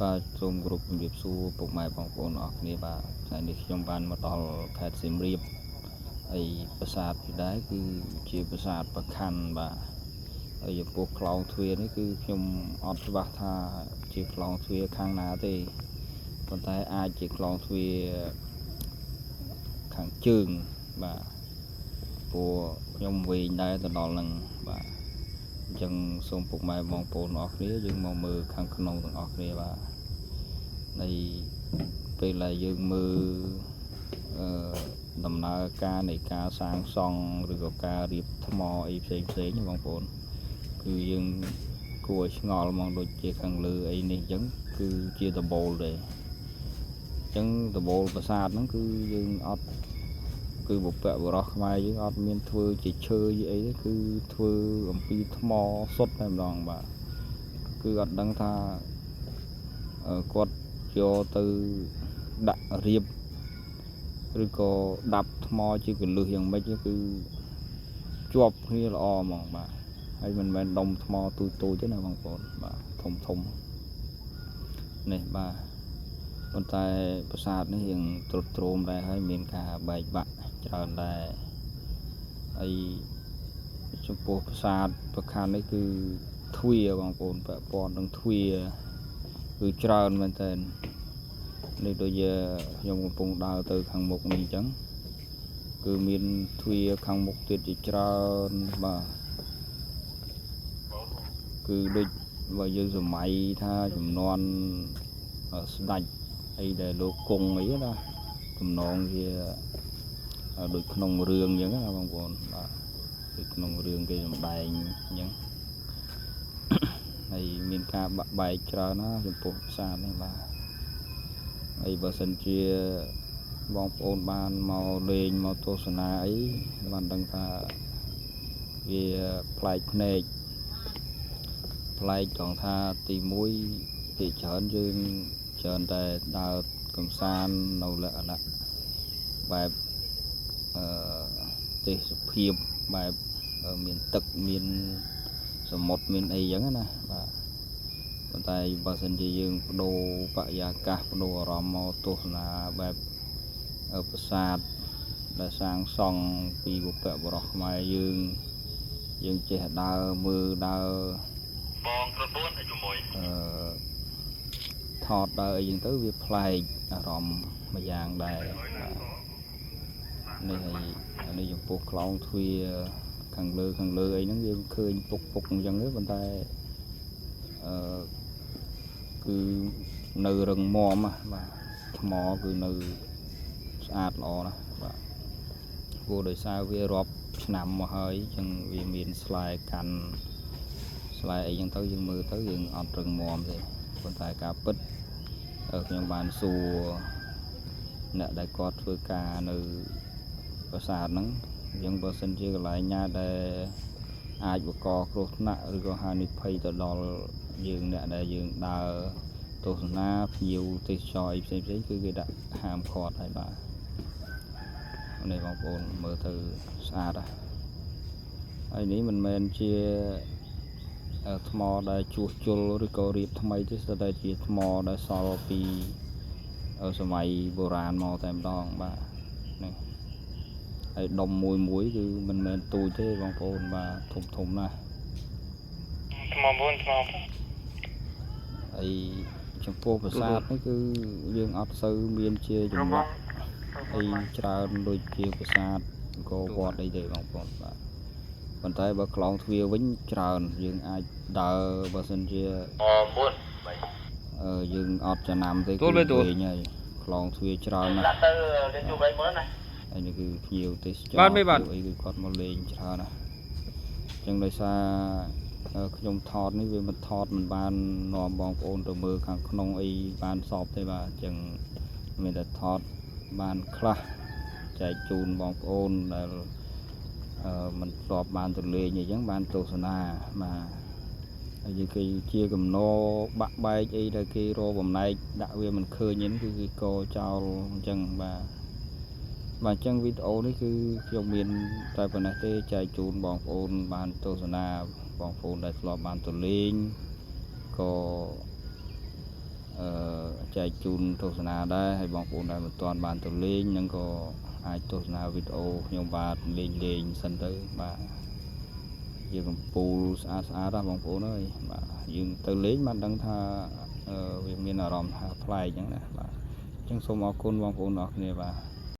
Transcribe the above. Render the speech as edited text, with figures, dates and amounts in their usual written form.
បាទសូមគោរពជំរាបសួរពុកម៉ែបងប្អូនអរគ្នាបាទថ្ងៃនេះខ្ញុំបានមកដល់ខេត្តសៀមរាបហើយប្រាសាទនេះដែរគឺជាប្រាសាទប្រខ័ណ្ឌបាទហើយចំពោះខ្លោងទ្វារនេះគឺខ្ញុំអត់ច្បាស់ថាជាខ្លោងទ្វារខាងណាទេប៉ុន្តែអាចជាខ្លោងទ្វារខាងជើងបាទព្រោះខ្ញុំវែងដែរទៅដល់នឹងបាទអញ្ចឹងសូមពុកម៉ែបងប្អូនអរគ្នាយើងមកមើលខាងក្នុងទាំងអស់គ្នាបាទនៃពេលដែលយើងមើលដំណើរការនៃការសាងសង់ឬក៏ការរៀបថ្មអីផ្សេងបងប្អូនគឺយើងគួរឆ្ងល់មកដូចជាខាងលើអីនេះអញ្ចឹងគឺជាដបូលទេអញ្ចឹងដបូលប្រាសាទហ្នឹងគឺយើងអត់គឺបុព្វបុរសខ្មែរយើងអត់មានធ្វើជាឈើអីទេគឺធ្វើអំពីថ្មសុទ្ធតែម្ដងបាទគឺអត់ដឹងថាគាត់យកទៅដាក់រៀបឬក៏ដាប់ថ្មជាកលឹះយ៉ាងម៉េចគឺជាប់គ្នាល្អហ្មងបាទហើយមិនមែនដុំថ្មទូចទេណាបងប្អូនបាទធំនេះបាទប៉ុន្តែប្រាសាទនេះយើងទ្រុឌទ្រោមដែរហើយមានការបែកបាក់ច្រើនដែរហើយចំពោះប្រាសាទប្រខ័ណ្ឌនេះគឺទ្វារបងប្អូនពាក់ព័ន្ធនឹងទ្វារគឺច្រើនមែនតើនេះដូចជាខ្ញុំកំពុងដើរទៅខាងមុខនេះអញ្ចឹងគឺមានទ្វារខាងមុខទៀតជាច្រើនបាទគឺដូចបើយើងសម័យថាចំនួនស្ដេចអីដែលលោកគង់អីណាទំនងជាដូចក្នុងរឿងអញ្ចឹងណាបងប្អូនបាទដូចក្នុងរឿងគេសម្ដែងអញ្ចឹងហើយមានការបាក់បែកច្រើនណាចំពោះប្រាសាទនេះបាទហើយបើសិនជាបងប្អូនបានមកលេងមកទស្សនាអីបានដឹងថាវាប្លែកភ្នែកប្លែកត្រង់ថាទី1ភាគច្រើនយើងច្រើនតែដើរកំសាន្តនៅលក្ខណៈបែបទេសភាពបែបមានទឹកមានសមុទ្រមានអីចឹងណាបាទប៉ុន្តែបើសិនជាយើងបដូរបរិយាកាសបដូរអារម្មណ៍មកទស្សនាបែបប្រាសាទដែលសាងសង់ពីបុព្វបុរសខ្មែរយើងចេះដើរមើលដើរបង9ជាមួយថតដើរអីចឹងទៅវាប្លែកអារម្មណ៍មួយយ៉ាងដែរនេះហើយនេះចំពោះខ្លោងទ្វារខាងលើអីហ្នឹងយើងឃើញពុកអញ្ចឹងទេប៉ុន្តែគឺនៅរឹងមាំបាទថ្មគឺនៅស្អាតល្អណាស់បាទគួរដោយសារវារាប់ឆ្នាំមកហើយអញ្ចឹងវាមានស្លែកាន់ស្លែអីចឹងទៅយើងមើលទៅយើងអត់រឹងមាំទេប៉ុន្តែការពិតខ្ញុំបានសួរអ្នកដែលគាត់ធ្វើការនៅប្រាសាទហ្នឹងអញ្ចឹងបើសិនជាកន្លែងណាដែលអាចបង្កគ្រោះថ្នាក់ឬក៏ហានិភ័យទៅដល់យើងអ្នកដែលយើងដើរទស្សនាភ្ញៀវទេសចរអីផ្សេងគឺគេដាក់ហាមឃាត់ហើយបាទនេះបងប្អូនមើលទៅស្អាតហើយនេះមិនមែនជាថ្មដែលជួសជុលឬក៏រៀបថ្មីទេស្ទើរតែជាថ្មដែលសល់ពីសម័យបុរាណមកតែម្ដងបាទនេះហើយដុំមួយគឺមិនមែនទូចទេបងប្អូនបាទធំណាស់ថ្ម4ហើយចំពោះប្រាសាទនេះគឺយើងអត់សូវមានជាចម្លាក់អីច្រើនដូចជាប្រាសាទអង្គរវត្តអីទេបងប្អូនបាទប៉ុន្តែបើខ្លោងទ្វារវិញច្រើនយើងអាចដើរបើសិនជាយើងអត់ចំណាំទេគឺវិញហើយខ្លោងទ្វារច្រើនណាស់ទៅលេងជួបអីមើលណាហើយនេះគឺភ្ញៀវទេសចរអីគឺគាត់មកលេងច្រើនណាស់អញ្ចឹងដោយសារខ្ញុំថតនេះវាមិនថតមិនបាននាំបងប្អូនទៅមើលខាងក្នុងអីបានសពទេបាទអញ្ចឹងមានតែថតបានខ្លះចែកជូនបងប្អូនដែលមិនធ្លាប់បានទៅលេងអីចឹងបានទស្សនាបាទហើយគេជាកំណោបាក់បែកអីដែលគេរកបំណែកដាក់វាមិនឃើញហ្នឹងគឺគេកចោលអញ្ចឹងបាទអញ្ចឹងវីដេអូនេះគឺខ្ញុំមានតែប៉ុណ្ណេះទេចែកជូនបងប្អូនបានទស្សនាបងប្អូនដែលធ្លាប់បានទៅលេងក៏ ចែកជូនទស្សនាដែរហើយបងប្អូនដែលមិនទាន់បានទៅលេងនឹងក៏អាចទស្សនាវីដេអូខ្ញុំបាទលេងសិនទៅបាទយើងកំពូលស្អាតណាបងប្អូនអើយបាទយើងទៅលេងបានដឹងថាវាមានអារម្មណ៍ថាប្លែកអញ្ចឹងណាបាទអញ្ចឹងសូមអរគុណបងប្អូនអរគ្នាបាទ